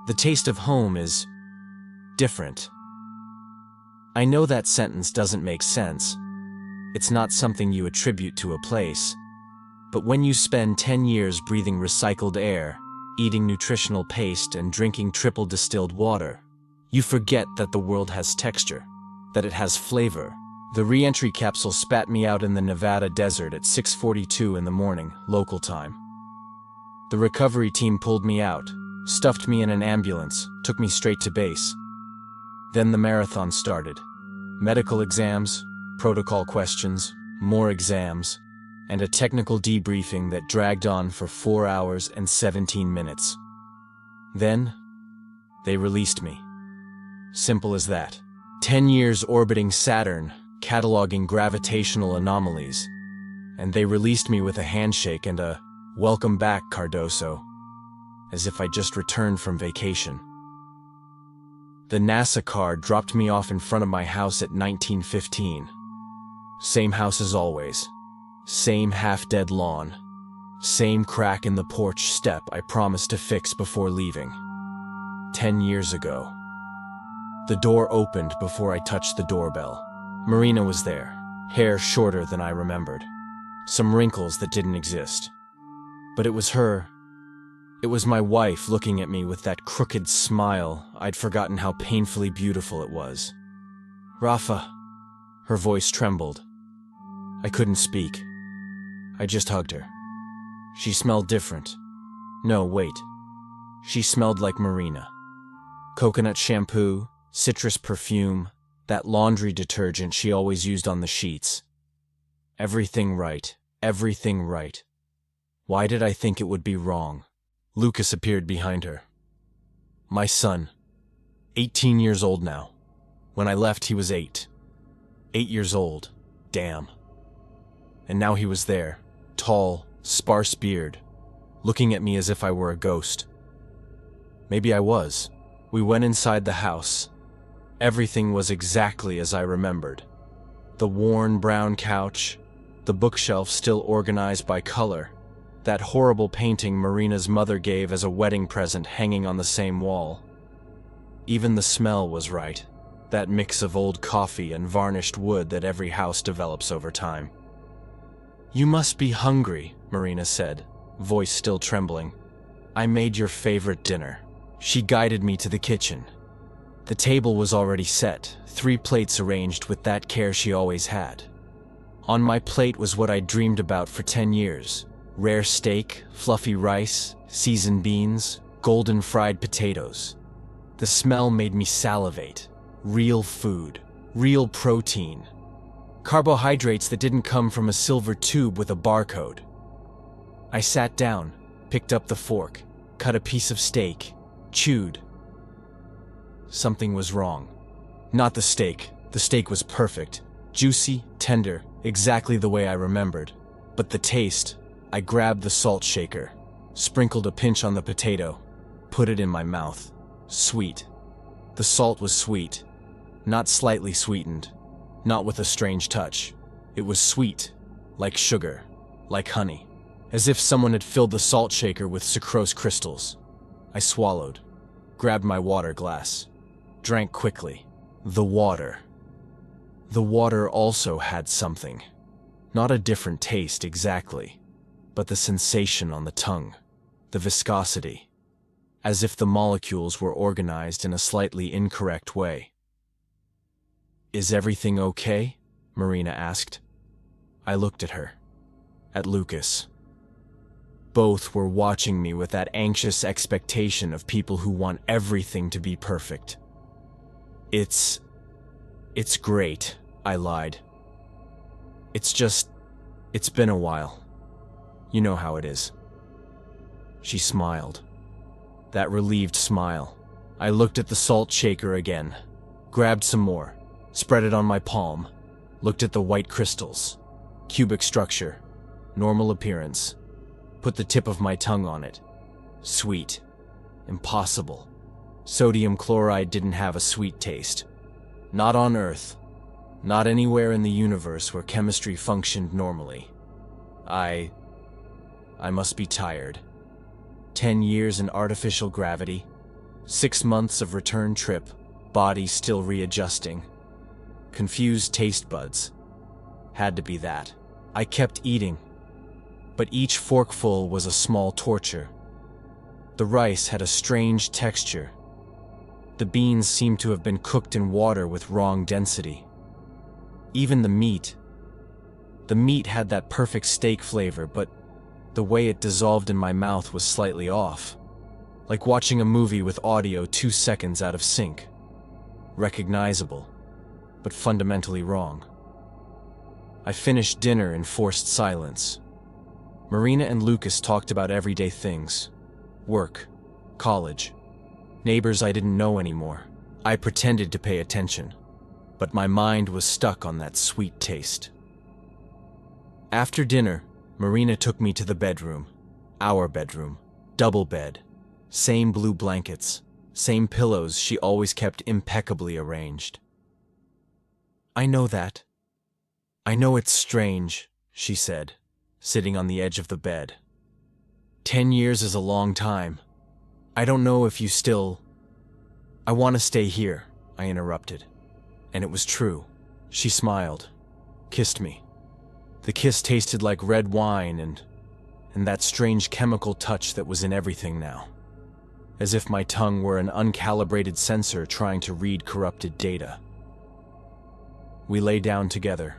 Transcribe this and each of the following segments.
The taste of home is different. I know that sentence doesn't make sense. It's not something you attribute to a place. But when you spend 10 years breathing recycled air, eating nutritional paste, and drinking triple distilled water, you forget that the world has texture, that it has flavor. The re-entry capsule spat me out in the Nevada desert at 6:42 in the morning, local time. The recovery team pulled me out, stuffed me in an ambulance, took me straight to base. Then the marathon started. Medical exams, protocol questions, more exams, and a technical debriefing that dragged on for 4 hours and 17 minutes. Then, they released me. Simple as that. 10 years orbiting Saturn, cataloging gravitational anomalies, and they released me with a handshake and a "Welcome back, Cardoso," as if I just returned from vacation. The NASA car dropped me off in front of my house at 1915. Same house as always. Same half-dead lawn. Same crack in the porch step I promised to fix before leaving. 10 years ago. The door opened before I touched the doorbell. Marina was there, hair shorter than I remembered. Some wrinkles that didn't exist. But it was her. It was my wife looking at me with that crooked smile I'd forgotten how painfully beautiful it was. "Rafa." Her voice trembled. I couldn't speak. I just hugged her. She smelled different. No, wait. She smelled like Marina. Coconut shampoo, citrus perfume, that laundry detergent she always used on the sheets. Everything right. Everything right. Why did I think it would be wrong? Lucas appeared behind her. My son. 18 years old now. When I left, he was 8. 8 years old. Damn. And now he was there, tall, sparse beard, looking at me as if I were a ghost. Maybe I was. We went inside the house. Everything was exactly as I remembered. The worn brown couch, the bookshelf still organized by color, that horrible painting Marina's mother gave as a wedding present hanging on the same wall. Even the smell was right, that mix of old coffee and varnished wood that every house develops over time. "You must be hungry," Marina said, voice still trembling. "I made your favorite dinner." She guided me to the kitchen. The table was already set, 3 plates arranged with that care she always had. On my plate was what I'd dreamed about for 10 years. Rare steak, fluffy rice, seasoned beans, golden fried potatoes. The smell made me salivate. Real food, real protein. Carbohydrates that didn't come from a silver tube with a barcode. I sat down, picked up the fork, cut a piece of steak, chewed. Something was wrong. Not the steak. The steak was perfect. Juicy, tender, exactly the way I remembered. But the taste. I grabbed the salt shaker, sprinkled a pinch on the potato, put it in my mouth. Sweet. The salt was sweet. Not slightly sweetened. Not with a strange touch. It was sweet. Like sugar. Like honey. As if someone had filled the salt shaker with sucrose crystals. I swallowed. Grabbed my water glass. Drank quickly. The water. The water also had something. Not a different taste exactly, but the sensation on the tongue. The viscosity. As if the molecules were organized in a slightly incorrect way. "Is everything okay?" Marina asked. I looked at her. At Lucas. Both were watching me with that anxious expectation of people who want everything to be perfect. It's great," I lied. It's been a while. You know how it is." She smiled. That relieved smile. I looked at the salt shaker again, grabbed some more, spread it on my palm, looked at the white crystals, cubic structure, normal appearance, put the tip of my tongue on it. Sweet. Impossible. Sodium chloride didn't have a sweet taste. Not on Earth. Not anywhere in the universe where chemistry functioned normally. I must be tired. 10 years in artificial gravity, 6 months of return trip, body still readjusting. Confused taste buds. Had to be that. I kept eating, but each forkful was a small torture. The rice had a strange texture. The beans seemed to have been cooked in water with wrong density. Even the meat had that perfect steak flavor, but the way it dissolved in my mouth was slightly off. Like watching a movie with audio 2 seconds out of sync. Recognizable, but fundamentally wrong. I finished dinner in forced silence. Marina and Lucas talked about everyday things. Work, college, neighbors I didn't know anymore. I pretended to pay attention, but my mind was stuck on that sweet taste. After dinner, Marina took me to the bedroom. Our bedroom. Double bed. Same blue blankets. Same pillows she always kept impeccably arranged. I know that. I know it's strange, she said, sitting on the edge of the bed. 10 years is a long time. I don't know if you still... I want to stay here, I interrupted. And it was true. She smiled, kissed me. The kiss tasted like red wine and that strange chemical touch that was in everything now. As if my tongue were an uncalibrated sensor trying to read corrupted data. We lay down together.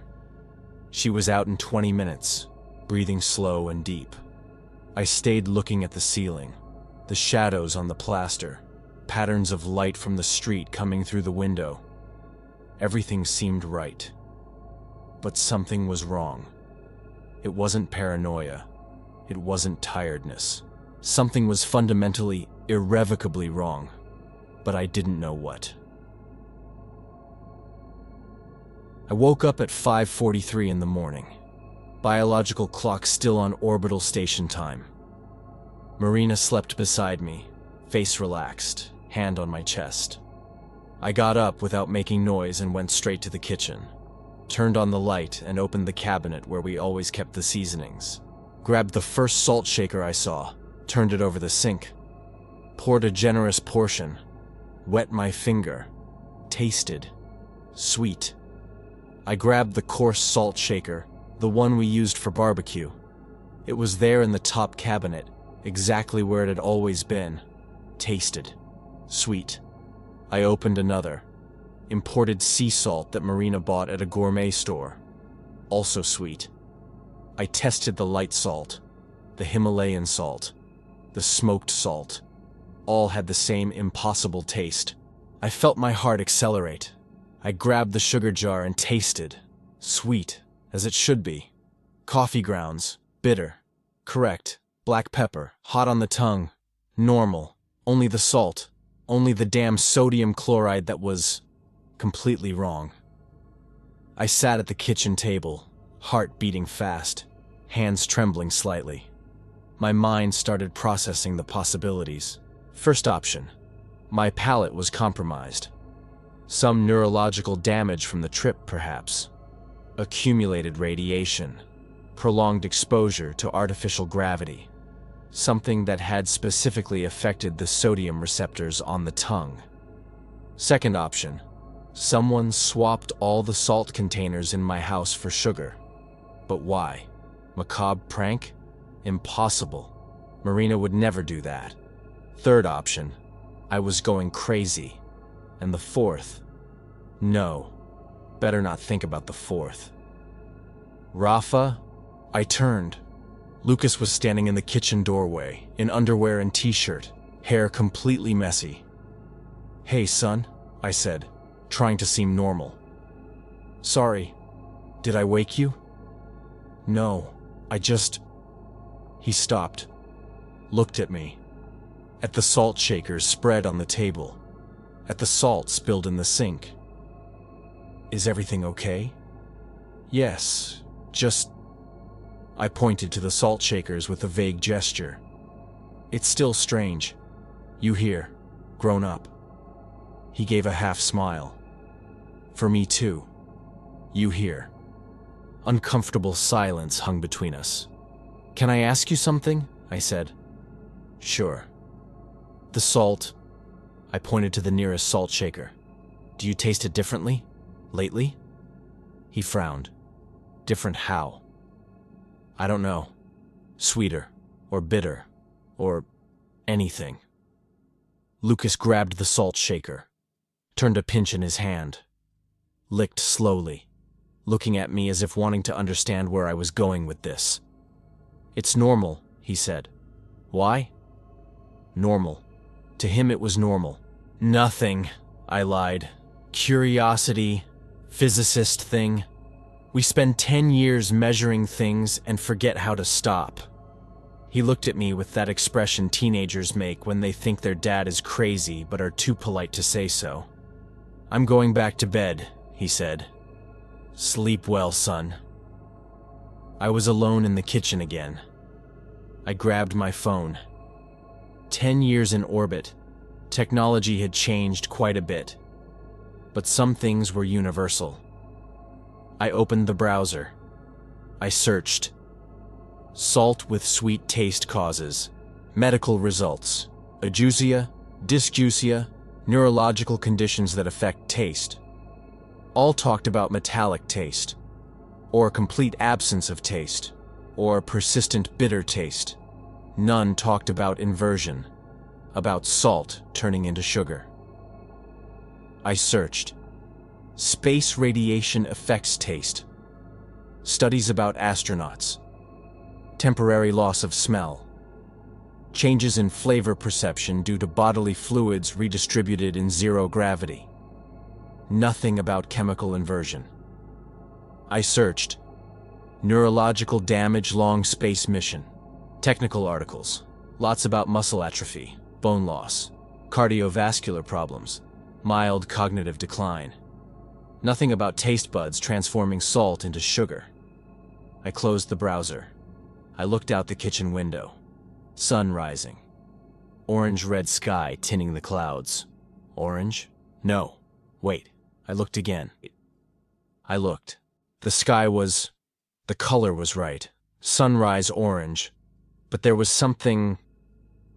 She was out in 20 minutes, breathing slow and deep. I stayed looking at the ceiling, the shadows on the plaster, patterns of light from the street coming through the window. Everything seemed right. But something was wrong. It wasn't paranoia. It wasn't tiredness. Something was fundamentally, irrevocably wrong, but I didn't know what. I woke up at 5:43 in the morning. Biological clock still on orbital station time. Marina slept beside me, face relaxed, hand on my chest. I got up without making noise and went straight to the kitchen. Turned on the light and opened the cabinet where we always kept the seasonings. Grabbed the first salt shaker I saw, turned it over the sink. Poured a generous portion, wet my finger, tasted, sweet. I grabbed the coarse salt shaker, the one we used for barbecue. It was there in the top cabinet, exactly where it had always been. Tasted, sweet. I opened another, imported sea salt that Marina bought at a gourmet store. Also sweet. I tested the light salt, the Himalayan salt, the smoked salt. All had the same impossible taste. I felt my heart accelerate. I grabbed the sugar jar and tasted. Sweet, as it should be. Coffee grounds, bitter. Correct. Black pepper, hot on the tongue. Normal. Only the salt. Only the damn sodium chloride that was completely wrong. I sat at the kitchen table, heart beating fast, hands trembling slightly. My mind started processing the possibilities. First option. My palate was compromised. Some neurological damage from the trip, perhaps. Accumulated radiation. Prolonged exposure to artificial gravity. Something that had specifically affected the sodium receptors on the tongue. Second option. Someone swapped all the salt containers in my house for sugar. But why? Macabre prank? Impossible. Marina would never do that. Third option. I was going crazy. And the fourth? No. Better not think about the fourth. Rafa? I turned. Lucas was standing in the kitchen doorway, in underwear and t-shirt, hair completely messy. Hey, son, I said, trying to seem normal. Sorry, did I wake you? No, He stopped, looked at me, at the salt shakers spread on the table, at the salt spilled in the sink. Is everything okay? Yes, I pointed to the salt shakers with a vague gesture. It's still strange. You here, grown up. He gave a half smile. For me too. You here. Uncomfortable silence hung between us. Can I ask you something? I said. Sure. The salt, I pointed to the nearest salt shaker. Do you taste it differently? Lately? He frowned. Different how? I don't know. Sweeter, or bitter, or anything. Lucas grabbed the salt shaker, turned a pinch in his hand, licked slowly, looking at me as if wanting to understand where I was going with this. It's normal, he said. Why? Normal. To him it was normal. Nothing, I lied. Curiosity, physicist thing. We spend 10 years measuring things and forget how to stop. He looked at me with that expression teenagers make when they think their dad is crazy but are too polite to say so. I'm going back to bed, he said. Sleep well, son. I was alone in the kitchen again. I grabbed my phone. 10 years in orbit, technology had changed quite a bit. But some things were universal. I opened the browser. I searched. Salt with sweet taste causes. Medical results. Agesia, dysgeusia, neurological conditions that affect taste. All talked about metallic taste, or complete absence of taste, or persistent bitter taste. None talked about inversion, about salt turning into sugar. I searched. Space radiation affects taste. Studies about astronauts. Temporary loss of smell. Changes in flavor perception due to bodily fluids redistributed in zero gravity. Nothing about chemical inversion. I searched. Neurological damage long space mission. Technical articles. Lots about muscle atrophy, bone loss, cardiovascular problems, mild cognitive decline. Nothing about taste buds transforming salt into sugar. I closed the browser. I looked out the kitchen window. Sun rising. Orange-red sky tinning the clouds. Orange? No. Wait. I looked again. I looked. The color was right. Sunrise orange. But there was something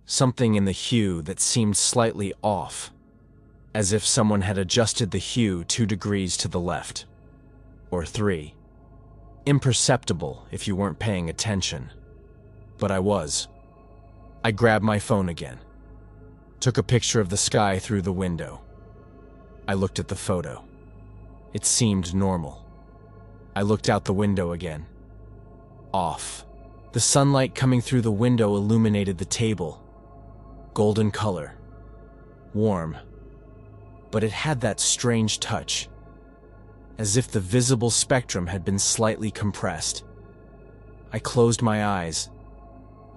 in the hue that seemed slightly off. As if someone had adjusted the hue 2 degrees to the left. Or 3. Imperceptible if you weren't paying attention. But I was. I grabbed my phone again. Took a picture of the sky through the window. I looked at the photo. It seemed normal. I looked out the window again. Off. The sunlight coming through the window illuminated the table. Golden color. Warm. But it had that strange touch, as if the visible spectrum had been slightly compressed. I closed my eyes,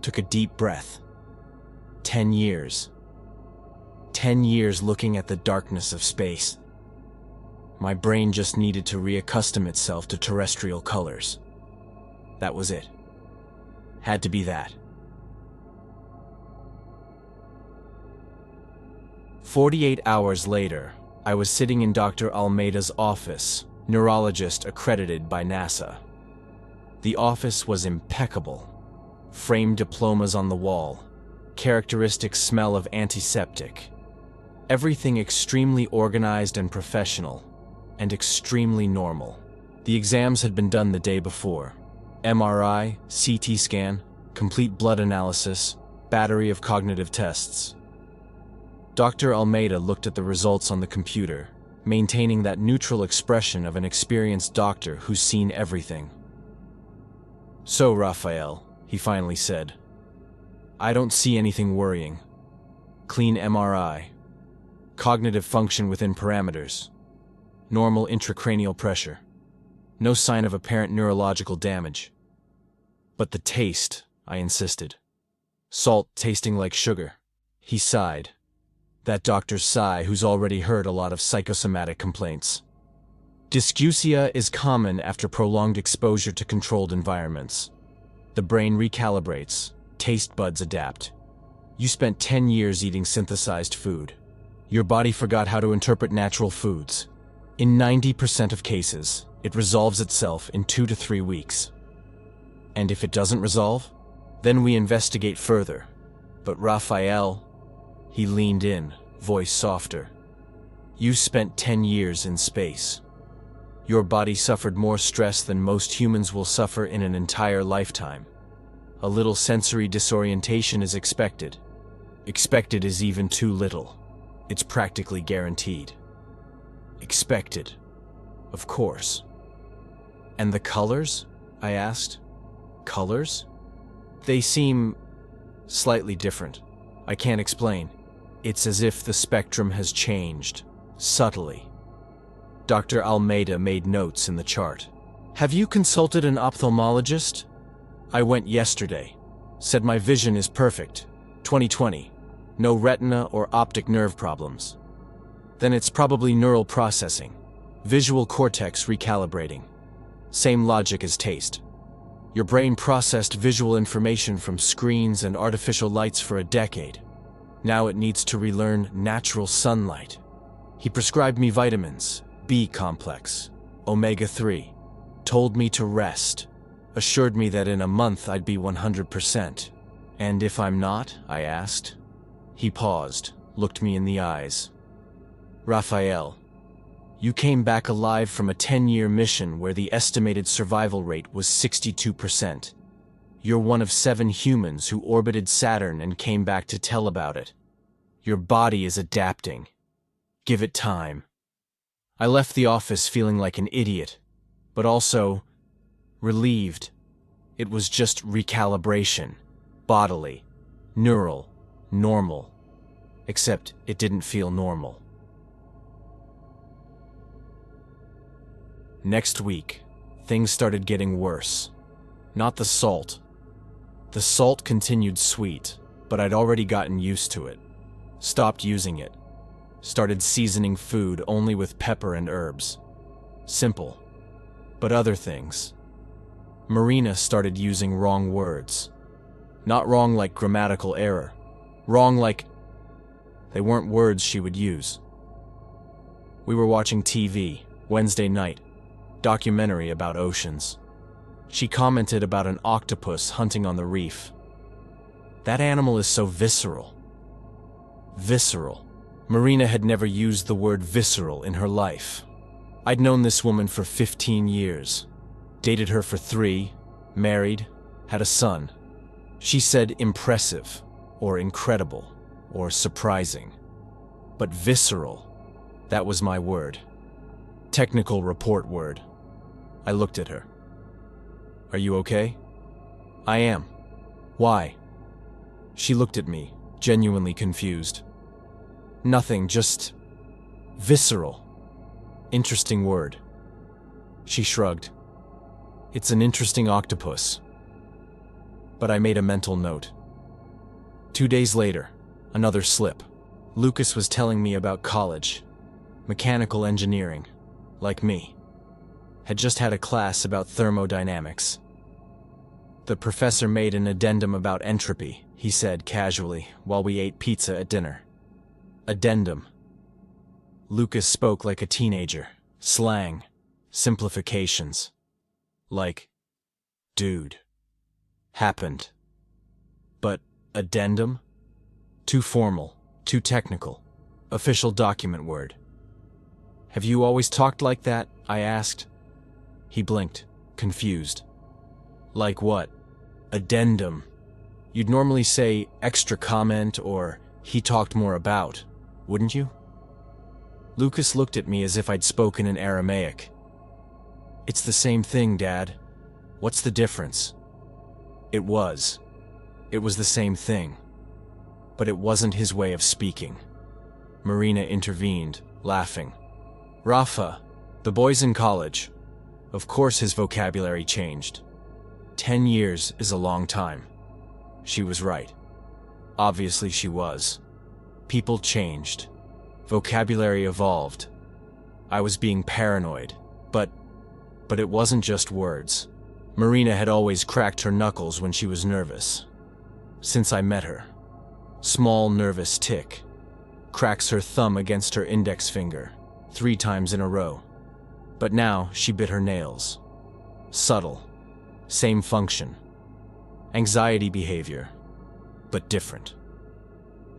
took a deep breath. 10 years. 10 years looking at the darkness of space. My brain just needed to reaccustom itself to terrestrial colors. That was it. Had to be that. 48 hours later, I was sitting in Dr. Almeida's office, neurologist accredited by NASA. The office was impeccable. Framed diplomas on the wall, characteristic smell of antiseptic. Everything extremely organized and professional, and extremely normal. The exams had been done the day before. MRI, CT scan, complete blood analysis, battery of cognitive tests. Dr. Almeida looked at the results on the computer, maintaining that neutral expression of an experienced doctor who's seen everything. So, Raphael, he finally said, I don't see anything worrying. Clean MRI. Cognitive function within parameters. Normal intracranial pressure. No sign of apparent neurological damage. But the taste, I insisted. Salt tasting like sugar. He sighed. That doctor's sigh who's already heard a lot of psychosomatic complaints. Dysgeusia is common after prolonged exposure to controlled environments. The brain recalibrates, taste buds adapt. You spent 10 years eating synthesized food. Your body forgot how to interpret natural foods. In 90% of cases, it resolves itself in 2 to 3 weeks. And if it doesn't resolve, then we investigate further. But Raphael, he leaned in, voice softer. You spent 10 years in space. Your body suffered more stress than most humans will suffer in an entire lifetime. A little sensory disorientation is expected. Expected is even too little. It's practically guaranteed. Expected. Of course. And the colors? I asked. Colors? They seem slightly different. I can't explain. It's as if the spectrum has changed, subtly. Dr. Almeida made notes in the chart. Have you consulted an ophthalmologist? I went yesterday. Said my vision is perfect. 20/20. No retina or optic nerve problems. Then it's probably neural processing. Visual cortex recalibrating. Same logic as taste. Your brain processed visual information from screens and artificial lights for a decade. Now it needs to relearn natural sunlight. He prescribed me vitamins, B complex, omega-3, told me to rest, assured me that in a month I'd be 100%. And if I'm not? I asked. He paused, looked me in the eyes. Raphael, you came back alive from a 10-year mission where the estimated survival rate was 62%. You're one of 7 humans who orbited Saturn and came back to tell about it. Your body is adapting. Give it time. I left the office feeling like an idiot, but also relieved. It was just recalibration, bodily, neural, normal. Except it didn't feel normal. Next week, things started getting worse. Not the salt. The salt continued sweet, but I'd already gotten used to it. Stopped using it. Started seasoning food only with pepper and herbs. Simple. But other things. Marina started using wrong words. Not wrong like grammatical error. Wrong like they weren't words she would use. We were watching TV, Wednesday night. Documentary about oceans. She commented about an octopus hunting on the reef. That animal is so visceral. Visceral. Marina had never used the word visceral in her life. I'd known this woman for 15 years. Dated her for 3, married, had a son. She said impressive, or incredible, or surprising. But visceral, that was my word. Technical report word. I looked at her. Are you okay? I am. Why? She looked at me, genuinely confused. Nothing, just visceral. Interesting word. She shrugged. It's an interesting octopus. But I made a mental note. 2 days later, another slip. Lucas was telling me about college. Mechanical engineering, like me. Had just had a class about thermodynamics. The professor made an addendum about entropy, he said casually, while we ate pizza at dinner. Addendum. Lucas spoke like a teenager. Slang. Simplifications. Like, dude. Happened. But addendum? Too formal, too technical. Official document word. Have you always talked like that? I asked. He blinked, confused. Like what? Addendum. You'd normally say extra comment or he talked more about, wouldn't you? Lucas looked at me as if I'd spoken in Aramaic. It's the same thing, Dad. What's the difference? It was. It was the same thing. But it wasn't his way of speaking. Marina intervened, laughing. Rafa, the boy's in college. Of course his vocabulary changed. 10 years is a long time. She was right. Obviously she was. People changed. Vocabulary evolved. I was being paranoid, but it wasn't just words. Marina had always cracked her knuckles when she was nervous. Since I met her. Small nervous tick. Cracks her thumb against her index finger, 3 times in a row. But now she bit her nails. Subtle. Same function. Anxiety behavior, but different.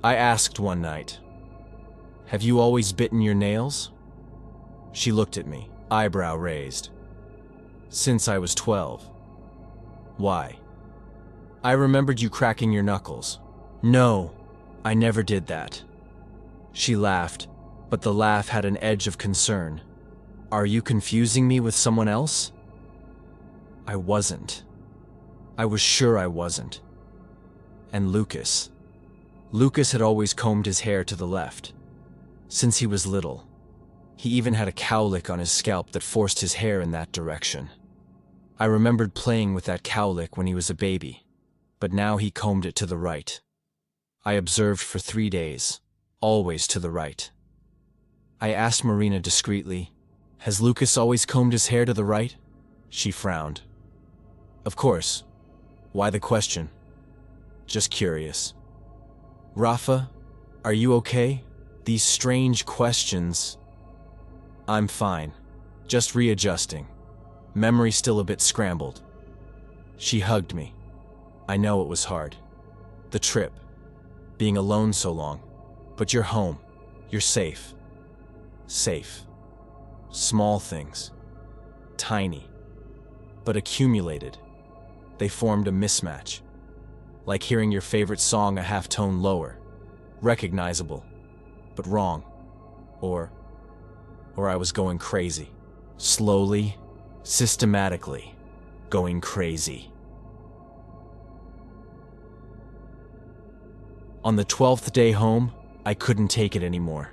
I asked one night, Have you always bitten your nails? She looked at me, eyebrow raised. Since I was 12. Why? I remembered you cracking your knuckles. No, I never did that. She laughed, but the laugh had an edge of concern. Are you confusing me with someone else? I wasn't. I was sure I wasn't. And Lucas. Lucas had always combed his hair to the left. Since he was little. He even had a cowlick on his scalp that forced his hair in that direction. I remembered playing with that cowlick when he was a baby, but now he combed it to the right. I observed for 3 days, always to the right. I asked Marina discreetly, "Has Lucas always combed his hair to the right?" She frowned. Of course. Why the question? Just curious. Rafa, are you okay? These strange questions. I'm fine. Just readjusting. Memory still a bit scrambled. She hugged me. I know it was hard. The trip. Being alone so long. But you're home. You're safe. Safe. Small things. Tiny. But accumulated. They formed a mismatch. Like hearing your favorite song a half tone lower. Recognizable. But wrong. Or I was going crazy. Slowly, systematically, going crazy. On the 12th day home, I couldn't take it anymore.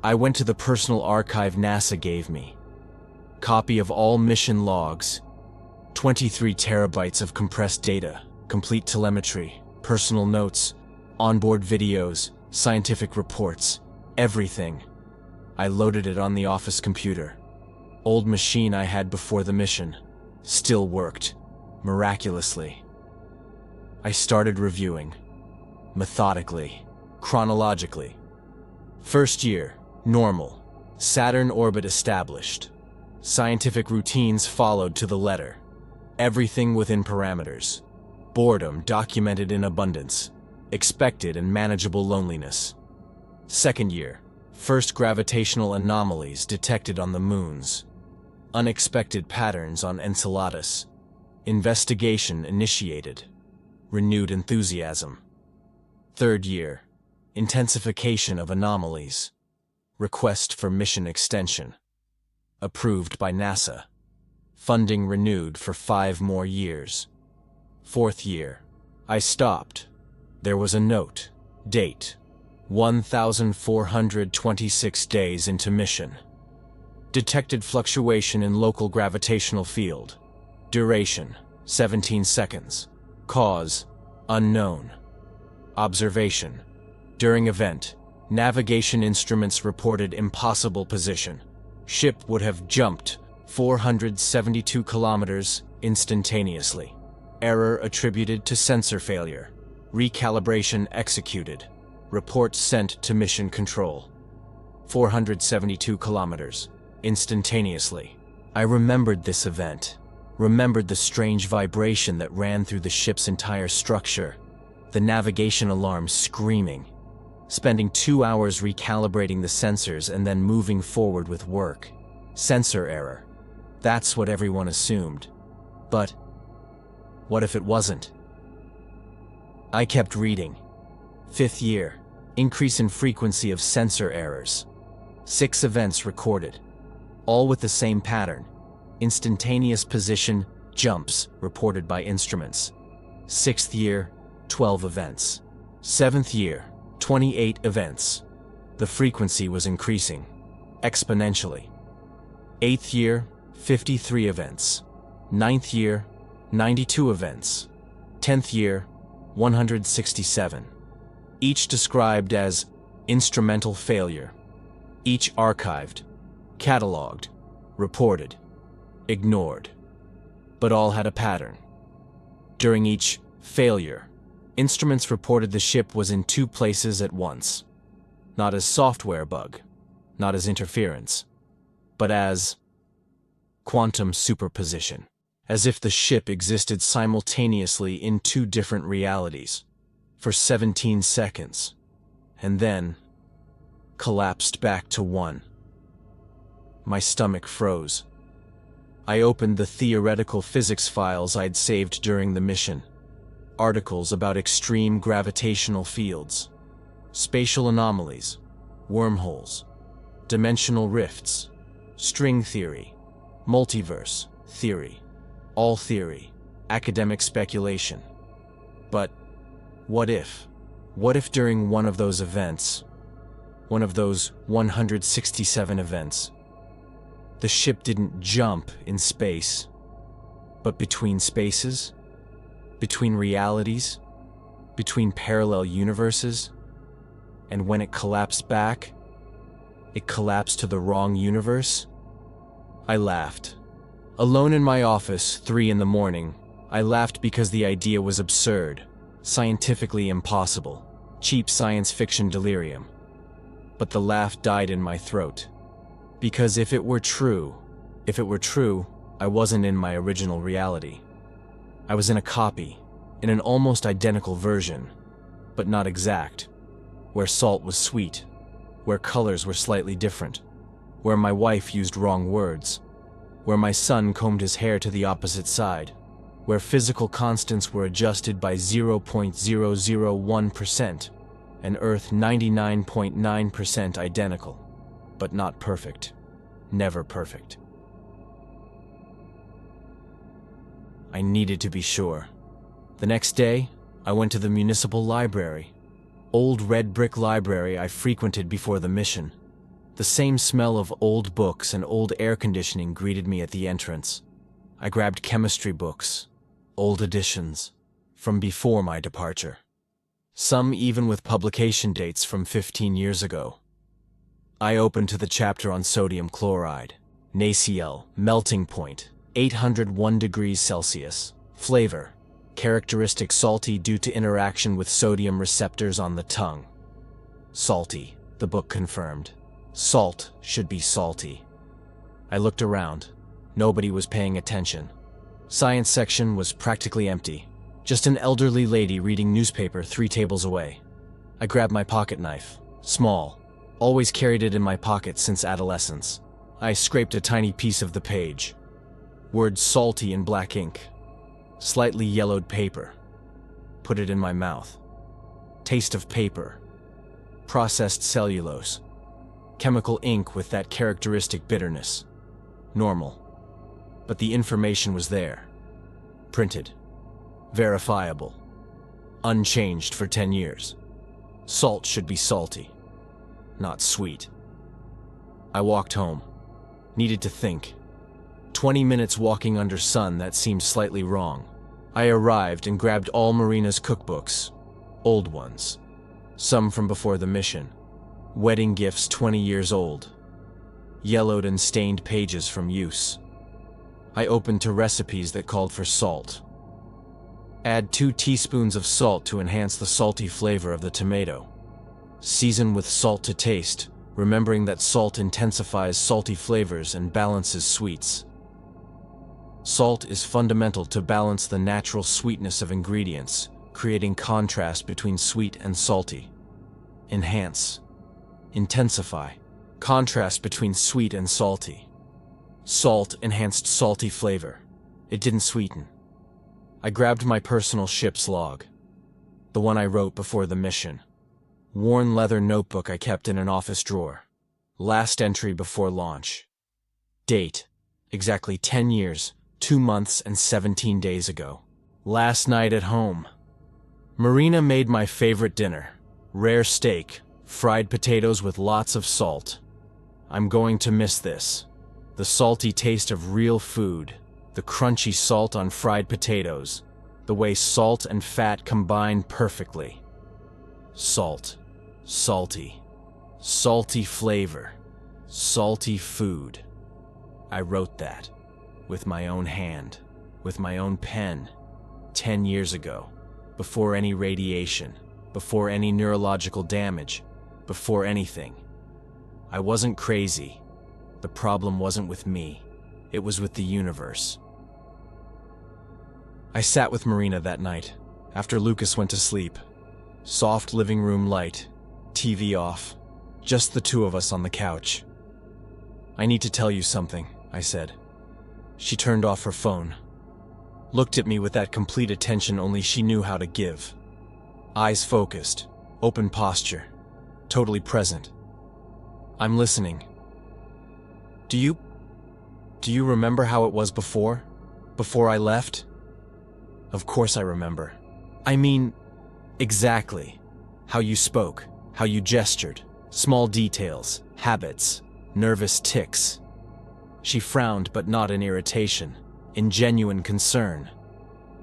I went to the personal archive NASA gave me. Copy of all mission logs, 23 terabytes of compressed data, complete telemetry, personal notes, onboard videos, scientific reports, everything. I loaded it on the office computer. Old machine I had before the mission. Still worked. Miraculously. I started reviewing. Methodically. Chronologically. First year, normal. Saturn orbit established. Scientific routines followed to the letter. Everything within parameters. Boredom documented in abundance. Expected and manageable loneliness. Second year. First gravitational anomalies detected on the moons. Unexpected patterns on Enceladus. Investigation initiated. Renewed enthusiasm. Third year. Intensification of anomalies. Request for mission extension. Approved by NASA. Funding renewed for 5 more years. Fourth year. I stopped. There was a note. Date. 1,426 days into mission. Detected fluctuation in local gravitational field. Duration, 17 seconds. Cause, unknown. Observation. During event, navigation instruments reported impossible position. Ship would have jumped 472 kilometers instantaneously. Error attributed to sensor failure. Recalibration executed. Report sent to mission control. 472 kilometers. Instantaneously. I remembered this event. Remembered the strange vibration that ran through the ship's entire structure. The navigation alarm screaming. Spending 2 hours recalibrating the sensors and then moving forward with work. Sensor error. That's what everyone assumed. But what if it wasn't? I kept reading. 5th year. Increase in frequency of sensor errors. 6 events recorded. All with the same pattern. Instantaneous position jumps reported by instruments. 6th year, 12 events. 7th year, 28 events. The frequency was increasing. Exponentially. 8th year, 53 events. 9th year, 92 events. 10th year, 167. Each described as instrumental failure. Each archived, cataloged, reported, ignored. But all had a pattern. During each failure, instruments reported the ship was in 2 places at once. Not as software bug, not as interference, but as quantum superposition. As if the ship existed simultaneously in 2 different realities. For 17 seconds. And then, collapsed back to 1. My stomach froze. I opened the theoretical physics files I'd saved during the mission. Articles about extreme gravitational fields, spatial anomalies, wormholes, dimensional rifts, string theory, multiverse theory, all theory, academic speculation. But what if? What if during one of those events, one of those 167 events, the ship didn't jump in space, but between spaces, between realities, between parallel universes, and when it collapsed back, it collapsed to the wrong universe? I laughed. Alone in my office, 3 in the morning, I laughed because the idea was absurd, scientifically impossible, cheap science fiction delirium. But the laugh died in my throat. Because if it were true, I wasn't in my original reality. I was in a copy, in an almost identical version, but not exact, where salt was sweet, where colors were slightly different, where my wife used wrong words, where my son combed his hair to the opposite side, where physical constants were adjusted by 0.001%, and Earth 99.9% identical, but not perfect, never perfect. I needed to be sure. The next day, I went to the municipal library, old red brick library I frequented before the mission. The same smell of old books and old air conditioning greeted me at the entrance. I grabbed chemistry books, old editions, from before my departure. Some even with publication dates from 15 years ago. I opened to the chapter on sodium chloride, NaCl, melting point, 801 degrees Celsius, flavor, characteristic salty due to interaction with sodium receptors on the tongue. Salty, the book confirmed. Salt should be salty. I looked around. Nobody was paying attention. Science section was practically empty. Just an elderly lady reading newspaper 3 tables away. I grabbed my pocket knife. Small. Always carried it in my pocket since adolescence. I scraped a tiny piece of the page. Word salty in black ink. Slightly yellowed paper. Put it in my mouth. Taste of paper. Processed cellulose. Chemical ink with that characteristic bitterness. Normal. But the information was there. Printed. Verifiable. Unchanged for 10 years. Salt should be salty, not sweet. I walked home. Needed to think. 20 minutes walking under sun that seemed slightly wrong. I arrived and grabbed all Marina's cookbooks. Old ones. Some from before the mission. Wedding gifts 20 years old. Yellowed and stained pages from use. I opened to recipes that called for salt. Add 2 teaspoons of salt to enhance the salty flavor of the tomato. Season with salt to taste, remembering that salt intensifies salty flavors and balances sweets. Salt is fundamental to balance the natural sweetness of ingredients, creating contrast between sweet and salty. Enhance. Intensify. Contrast between sweet and salty. Salt enhanced salty flavor. It didn't sweeten. I grabbed my personal ship's log. The one I wrote before the mission. Worn leather notebook I kept in an office drawer. Last entry before launch. Date. Exactly 10 years, 2 months and 17 days ago. Last night at home. Marina made my favorite dinner. Rare steak, fried potatoes with lots of salt. I'm going to miss this. The salty taste of real food. The crunchy salt on fried potatoes. The way salt and fat combine perfectly. Salt. Salty. Salty flavor. Salty food. I wrote that. With my own hand. With my own pen. 10 years ago. Before any radiation. Before any neurological damage. Before anything. I wasn't crazy. The problem wasn't with me. It was with the universe. I sat with Marina that night, after Lucas went to sleep. Soft living room light, TV off, Just the two of us on the couch. "I need to tell you something," I said. She turned off her phone, looked at me with that complete attention only she knew how to give. Eyes focused, open posture, totally present. "I'm listening. Do you remember how it was before? Before I left?" "Of course I remember. I mean, exactly. How you spoke, how you gestured, small details, habits, nervous tics." She frowned, but not in irritation, in genuine concern.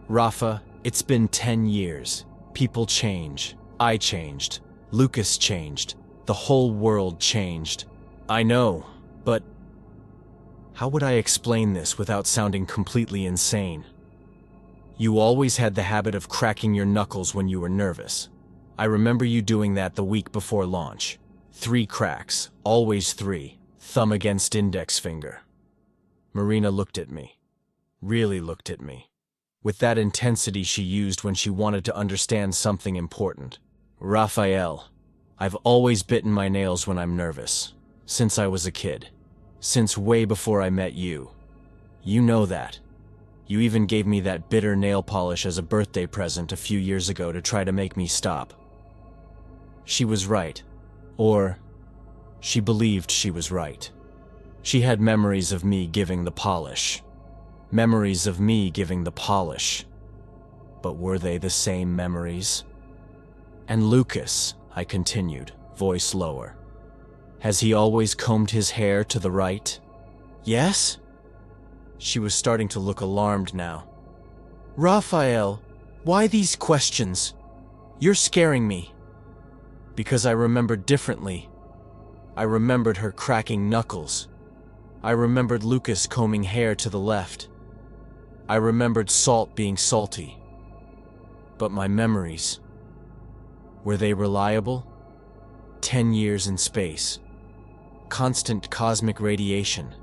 "Rafa, it's been 10 years. People change. I changed. Lucas changed. The whole world changed. I know, but how would I explain this without sounding completely insane? You always had the habit of cracking your knuckles when you were nervous. I remember you doing that the week before launch. 3 cracks, always 3, thumb against index finger." Marina looked at me, really looked at me, with that intensity she used when she wanted to understand something important. "Raphael, I've always bitten my nails when I'm nervous, since I was a kid, since way before I met you. You know that. You even gave me that bitter nail polish as a birthday present a few years ago to try to make me stop." She was right, or she believed she was right. She had memories of me giving the polish. Memories of me giving the polish. But were they the same memories? "And Lucas," I continued, voice lower. "Has he always combed his hair to the right?" "Yes?" She was starting to look alarmed now. "Raphael, why these questions? You're scaring me." "Because I remembered differently. I remembered her cracking knuckles. I remembered Lucas combing hair to the left. I remembered salt being salty. But my memories, were they reliable? 10 years in space. Constant cosmic radiation.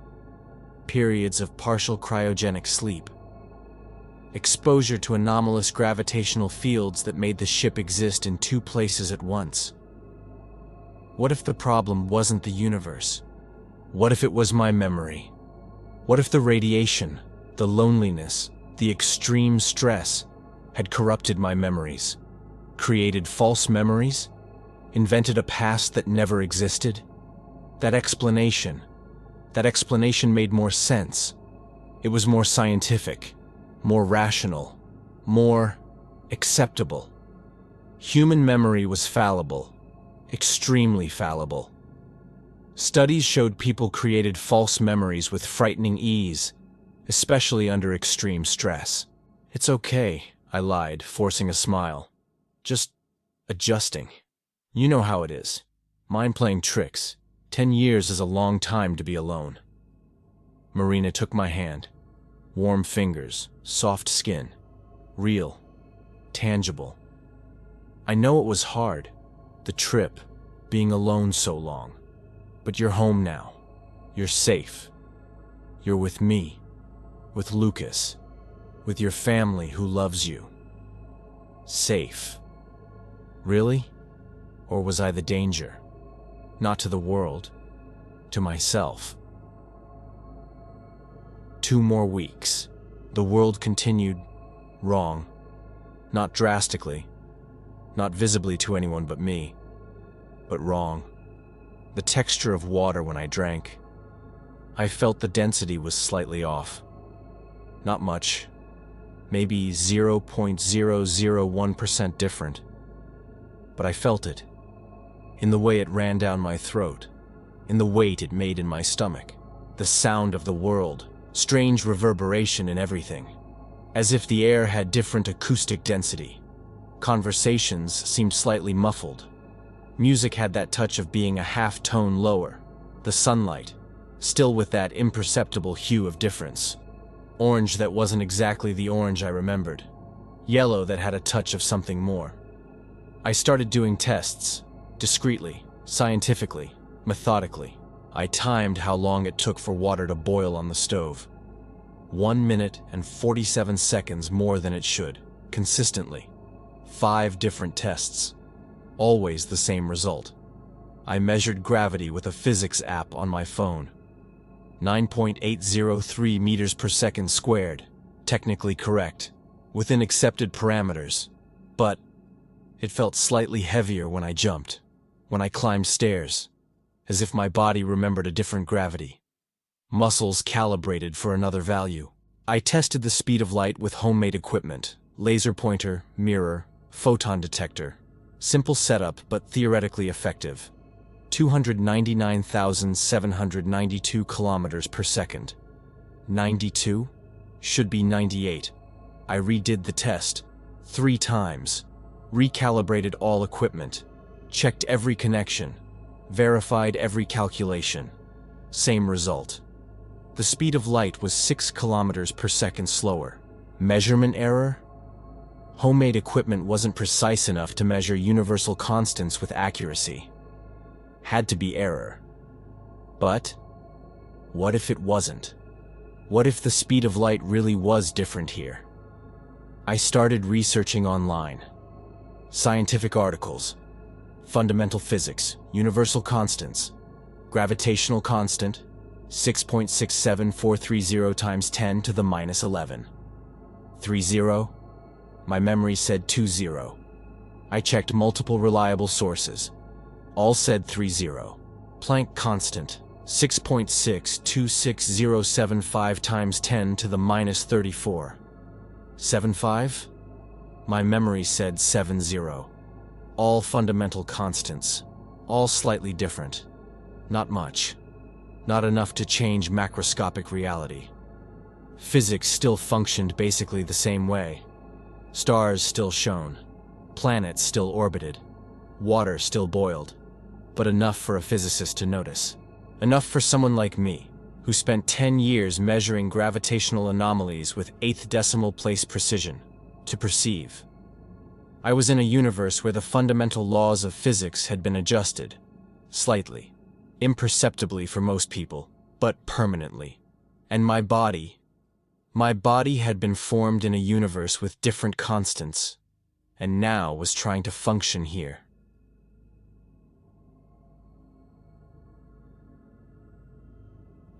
Periods of partial cryogenic sleep. Exposure to anomalous gravitational fields that made the ship exist in 2 places at once. What if the problem wasn't the universe? What if it was my memory? What if the radiation, the loneliness, the extreme stress had corrupted my memories? Created false memories? Invented a past that never existed? That explanation made more sense. It was more scientific, more rational, more acceptable. Human memory was fallible, extremely fallible. Studies showed people created false memories with frightening ease, especially under extreme stress. "It's okay," I lied, forcing a smile. "Just adjusting. You know how it is. Mind playing tricks. 10 years is a long time to be alone." Marina took my hand. Warm fingers, soft skin. Real. Tangible. "I know it was hard. The trip. Being alone so long. But you're home now. You're safe. You're with me. With Lucas. With your family who loves you. Safe. Really? Or was I the danger? Not to the world. To myself." 2 more weeks. The world continued wrong. Not drastically. Not visibly to anyone but me. But wrong. The texture of water when I drank. I felt the density was slightly off. Not much. Maybe 0.001% different. But I felt it. In the way it ran down my throat. In the weight it made in my stomach. The sound of the world. Strange reverberation in everything. As if the air had different acoustic density. Conversations seemed slightly muffled. Music had that touch of being a half tone lower. The sunlight, still with that imperceptible hue of difference. Orange that wasn't exactly the orange I remembered. Yellow that had a touch of something more. I started doing tests, discreetly, scientifically, methodically. I timed how long it took for water to boil on the stove. 1 minute and 47 seconds more than it should, consistently. 5 different tests. Always the same result. I measured gravity with a physics app on my phone. 9.803 meters per second squared, technically correct, within accepted parameters, but it felt slightly heavier when I jumped, when I climbed stairs, as if my body remembered a different gravity. Muscles calibrated for another value. I tested the speed of light with homemade equipment, laser pointer, mirror, photon detector. Simple setup, but theoretically effective. 299,792 kilometers per second. 92? Should be 98. I redid the test 3 times. Recalibrated all equipment. Checked every connection. Verified every calculation. Same result. The speed of light was 6 kilometers per second slower. Measurement error? Homemade equipment wasn't precise enough to measure universal constants with accuracy. Had to be error. But what if it wasn't? What if the speed of light really was different here? I started researching online. Scientific articles. Fundamental physics, universal constants. Gravitational constant, 6.67430 times 10 to the minus 11. 30? My memory said 20. I checked multiple reliable sources. All said 30. Planck constant, 6.626075 times 10 to the minus 34. 75? My memory said 70. All fundamental constants. All slightly different. Not much. Not enough to change macroscopic reality. Physics still functioned basically the same way. Stars still shone. Planets still orbited. Water still boiled. But enough for a physicist to notice. Enough for someone like me, who spent 10 years measuring gravitational anomalies with 1/8 decimal place precision, to perceive. I was in a universe where the fundamental laws of physics had been adjusted. Slightly. Imperceptibly for most people, but permanently. And my body had been formed in a universe with different constants, and now was trying to function here.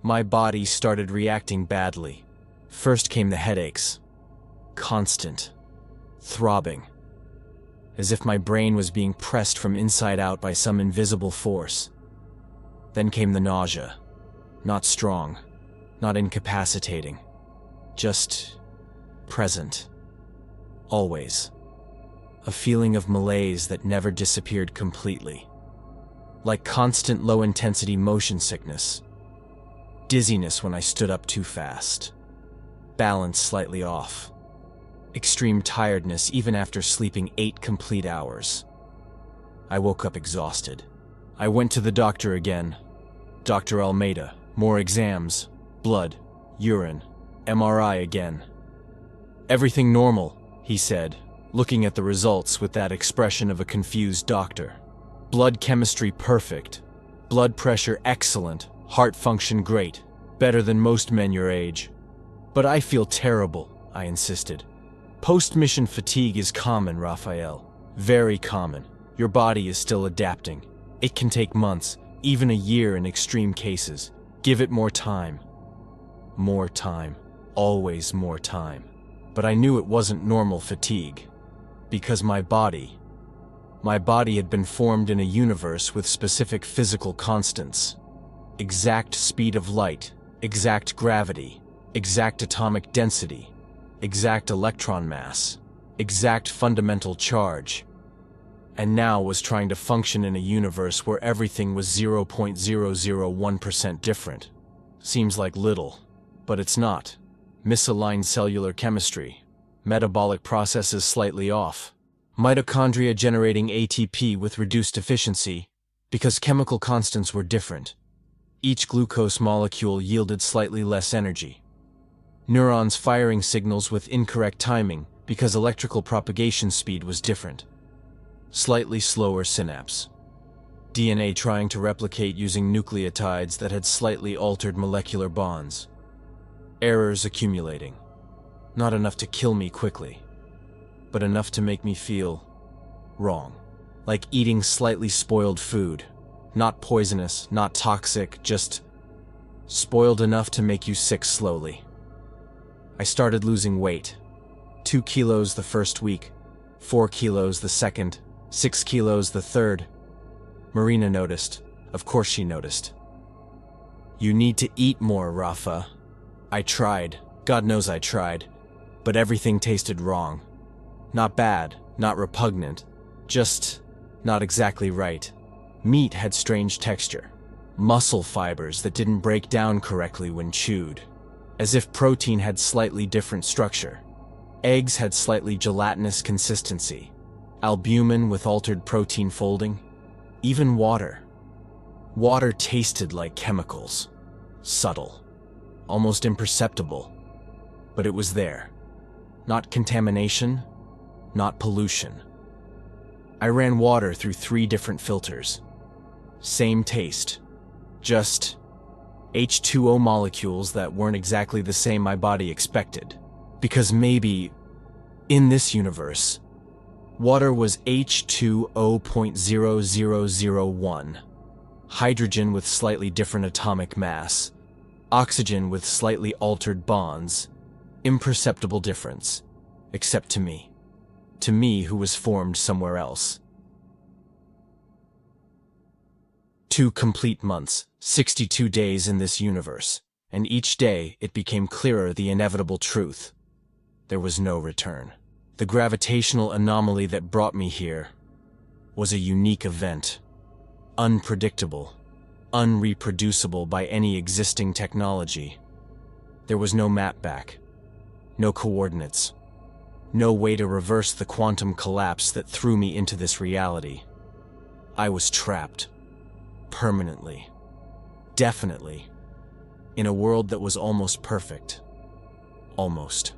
My body started reacting badly. First came the headaches. Constant. Throbbing. As if my brain was being pressed from inside out by some invisible force. Then came the nausea. Not strong. Not incapacitating. Just present. Always. A feeling of malaise that never disappeared completely. Like constant low-intensity motion sickness. Dizziness when I stood up too fast. Balance slightly off. Extreme tiredness even after sleeping 8 complete hours. I woke up exhausted. I went to the doctor again. Dr. Almeida. More exams. Blood. Urine. MRI again. Everything normal, he said, looking at the results with that expression of a confused doctor. Blood chemistry perfect. Blood pressure excellent. Heart function great. Better than most men your age. But I feel terrible, I insisted. Post-mission fatigue is common, Raphael. Very common. Your body is still adapting. It can take months, even a year in extreme cases. Give it more time. More time. Always more time. But I knew it wasn't normal fatigue. Because my body had been formed in a universe with specific physical constants. Exact speed of light, exact gravity, exact atomic density, exact electron mass, exact fundamental charge. And now was trying to function in a universe where everything was 0.001% different. Seems like little, but it's not. Misaligned cellular chemistry. Metabolic processes slightly off. Mitochondria generating ATP with reduced efficiency because chemical constants were different. Each glucose molecule yielded slightly less energy. Neurons firing signals with incorrect timing because electrical propagation speed was different. Slightly slower synapse. DNA trying to replicate using nucleotides that had slightly altered molecular bonds. Errors accumulating. Not enough to kill me quickly, but enough to make me feel wrong. Like eating slightly spoiled food. Not poisonous, not toxic, just spoiled enough to make you sick slowly. I started losing weight. 2 kilos the first week, 4 kilos the second, 6 kilos the third. Marina noticed. Of course she noticed. You need to eat more, Rafa. I tried. God knows I tried. But everything tasted wrong. Not bad, not repugnant. Just not exactly right. Meat had strange texture. Muscle fibers that didn't break down correctly when chewed. As if protein had slightly different structure. Eggs had slightly gelatinous consistency. Albumin with altered protein folding. Even water. Water tasted like chemicals. Subtle. Almost imperceptible. But it was there. Not contamination, not pollution. I ran water through 3 different filters. Same taste. Just H2O molecules that weren't exactly the same my body expected. Because maybe, in this universe, water was H2O.0001. Hydrogen with slightly different atomic mass. Oxygen with slightly altered bonds. Imperceptible difference. Except to me. To me who was formed somewhere else. 2 complete months, 62 days in this universe, and each day it became clearer the inevitable truth. There was no return. The gravitational anomaly that brought me here was a unique event. Unpredictable, unreproducible by any existing technology. There was no map back, no coordinates, no way to reverse the quantum collapse that threw me into this reality. I was trapped. Permanently. Definitely. In a world that was almost perfect. Almost.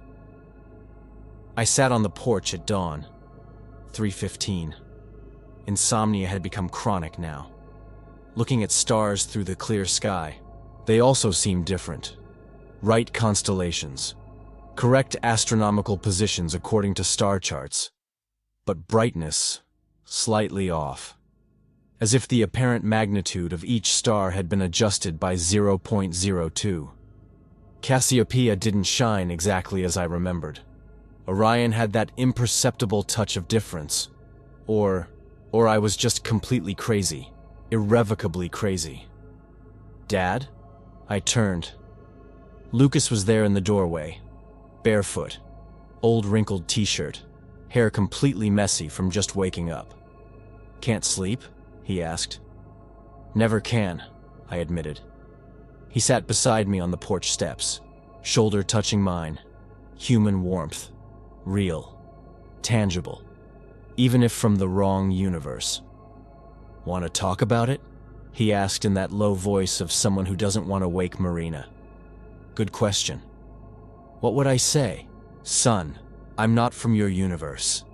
I sat on the porch at dawn. 3:15. Insomnia had become chronic now. Looking at stars through the clear sky, they also seemed different. Right constellations. Correct astronomical positions according to star charts. But brightness, slightly off. As if the apparent magnitude of each star had been adjusted by 0.02. Cassiopeia didn't shine exactly as I remembered. Orion had that imperceptible touch of difference. Or I was just completely crazy. Irrevocably crazy. Dad? I turned. Lucas was there in the doorway. Barefoot. Old wrinkled t-shirt. Hair completely messy from just waking up. Can't sleep? He asked. Never can, I admitted. He sat beside me on the porch steps, shoulder touching mine. Human warmth. Real. Tangible. Even if from the wrong universe. Want to talk about it? He asked in that low voice of someone who doesn't want to wake Marina. Good question. What would I say? Son, I'm not from your universe.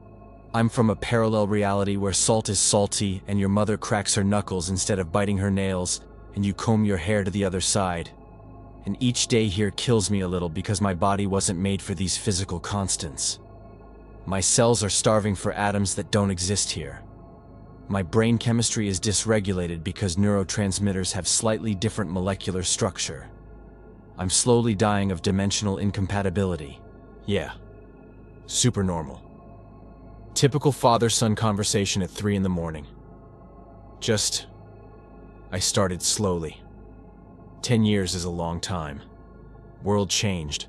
I'm from a parallel reality where salt is salty and your mother cracks her knuckles instead of biting her nails and you comb your hair to the other side. And each day here kills me a little because my body wasn't made for these physical constants. My cells are starving for atoms that don't exist here. My brain chemistry is dysregulated because neurotransmitters have slightly different molecular structure. I'm slowly dying of dimensional incompatibility. Yeah. Super normal. Typical father-son conversation at 3 in the morning. I started slowly. 10 years is a long time. World changed.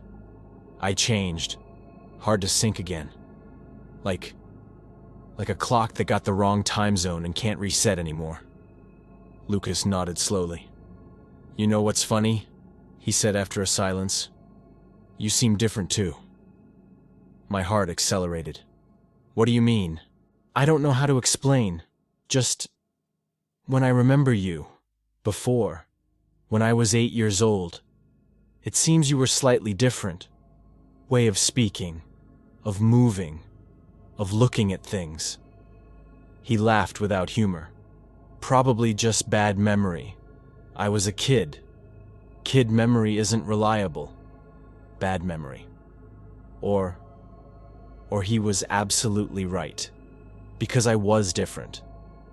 I changed. Hard to sync again. Like a clock that got the wrong time zone and can't reset anymore. Lucas nodded slowly. You know what's funny? He said after a silence. You seem different too. My heart accelerated. What do you mean? I don't know how to explain. Just when I remember you, before, when I was 8 years old, it seems you were slightly different. Way of speaking, of moving, of looking at things. He laughed without humor. Probably just bad memory. I was a kid. Kid memory isn't reliable. Bad memory. Or he was absolutely right. Because I was different.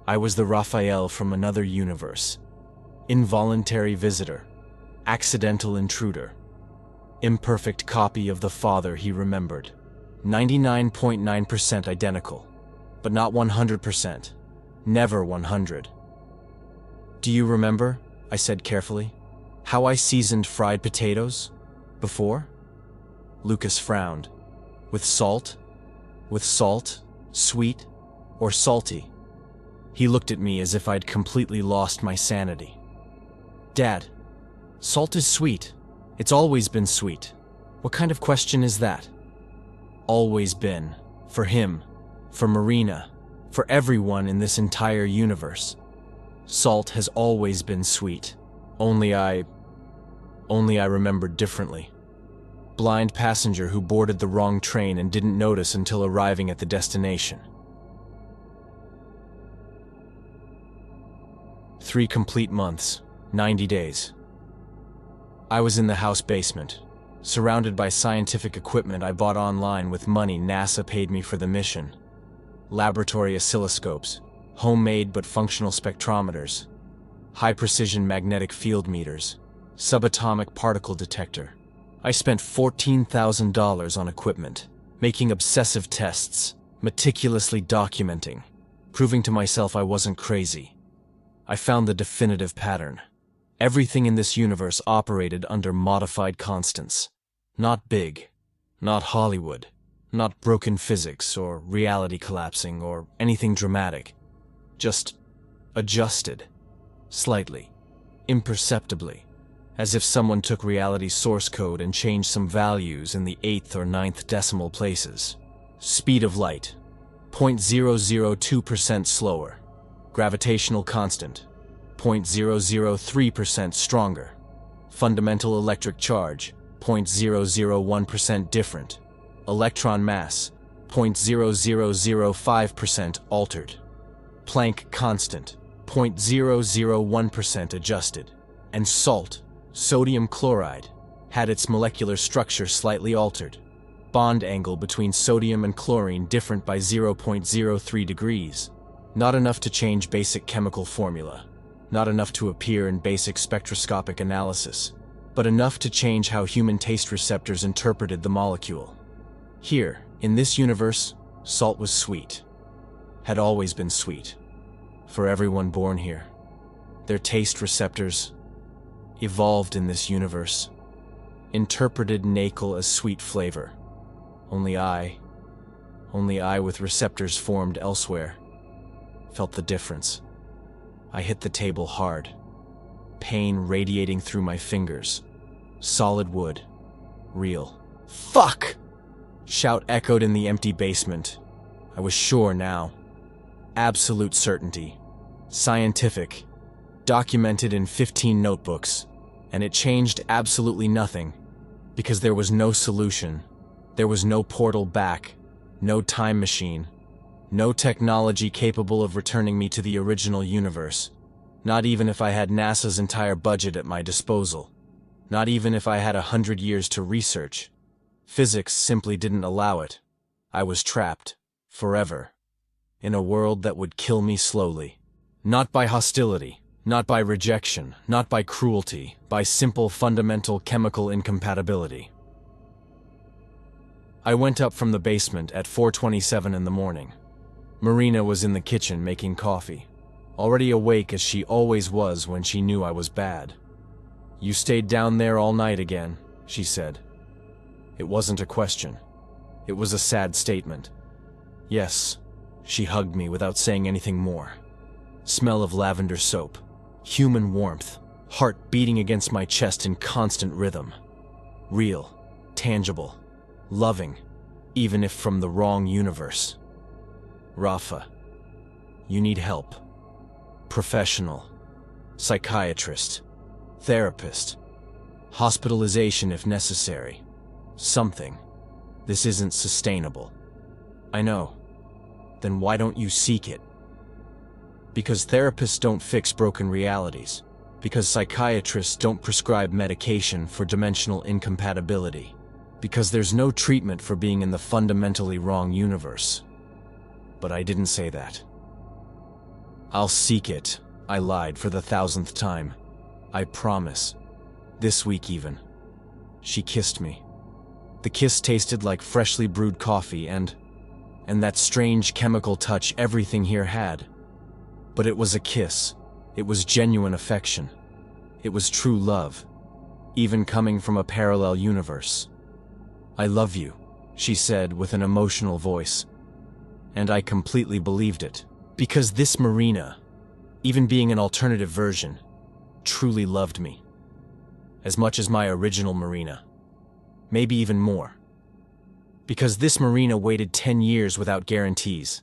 I was the Raphael from another universe. Involuntary visitor. Accidental intruder. Imperfect copy of the father he remembered. 99.9% identical. But not 100%. Never 100. Do you remember, I said carefully, how I seasoned fried potatoes? Before? Lucas frowned. With salt? With salt? Sweet? Or salty? He looked at me as if I'd completely lost my sanity. Dad, salt is sweet. It's always been sweet. What kind of question is that? Always been. For him. For Marina. For everyone in this entire universe. Salt has always been sweet. Only I remembered differently. Blind passenger who boarded the wrong train and didn't notice until arriving at the destination. 3 complete months, 90 days. I was in the house basement, surrounded by scientific equipment I bought online with money NASA paid me for the mission. Laboratory oscilloscopes, homemade but functional spectrometers, high-precision magnetic field meters, subatomic particle detector. I spent $14,000 on equipment, making obsessive tests, meticulously documenting, proving to myself I wasn't crazy. I found the definitive pattern. Everything in this universe operated under modified constants. Not big, not Hollywood, not broken physics or reality collapsing or anything dramatic. Just adjusted, slightly, imperceptibly, as if someone took reality's source code and changed some values in the 8th or 9th decimal places. Speed of light, 0.002% slower. Gravitational constant, 0.003% stronger. Fundamental electric charge, 0.001% different. Electron mass, 0.0005% altered. Planck constant, 0.001% adjusted. And salt, sodium chloride, had its molecular structure slightly altered. Bond angle between sodium and chlorine different by 0.03 degrees. Not enough to change basic chemical formula, not enough to appear in basic spectroscopic analysis, but enough to change how human taste receptors interpreted the molecule. Here, in this universe, salt was sweet. Had always been sweet. For everyone born here. Their taste receptors evolved in this universe, interpreted NaCl as sweet flavor. Only I with receptors formed elsewhere, felt the difference. I hit the table hard, pain radiating through my fingers. Solid wood. Real. Fuck! Shout echoed in the empty basement. I was sure now. Absolute certainty. Scientific. Documented in 15 notebooks. And it changed absolutely nothing. Because there was no solution. There was no portal back. No time machine. No technology capable of returning me to the original universe. Not even if I had NASA's entire budget at my disposal. Not even if I had 100 years to research. Physics simply didn't allow it. I was trapped. Forever. In a world that would kill me slowly. Not by hostility. Not by rejection. Not by cruelty. By simple fundamental chemical incompatibility. I went up from the basement at 4:27 in the morning. Marina was in the kitchen making coffee, already awake as she always was when she knew I was bad. "You stayed down there all night again," she said. It wasn't a question. It was a sad statement. "Yes." She hugged me without saying anything more. Smell of lavender soap, human warmth, heart beating against my chest in constant rhythm. Real, tangible, loving, even if from the wrong universe. "Rafa, you need help. Professional, psychiatrist, therapist, hospitalization if necessary. Something. This isn't sustainable." "I know. Then why don't you seek it?" "Because therapists don't fix broken realities. Because psychiatrists don't prescribe medication for dimensional incompatibility. Because there's no treatment for being in the fundamentally wrong universe." But I didn't say that. I'll seek it, I lied for the 1,000th time. I promise. This week even. She kissed me. The kiss tasted like freshly brewed coffee and that strange chemical touch everything here had. But it was a kiss. It was genuine affection. It was true love, even coming from a parallel universe. I love you, she said with an emotional voice. And I completely believed it. Because this Marina, even being an alternative version, truly loved me. As much as my original Marina. Maybe even more. Because this Marina waited 10 years without guarantees.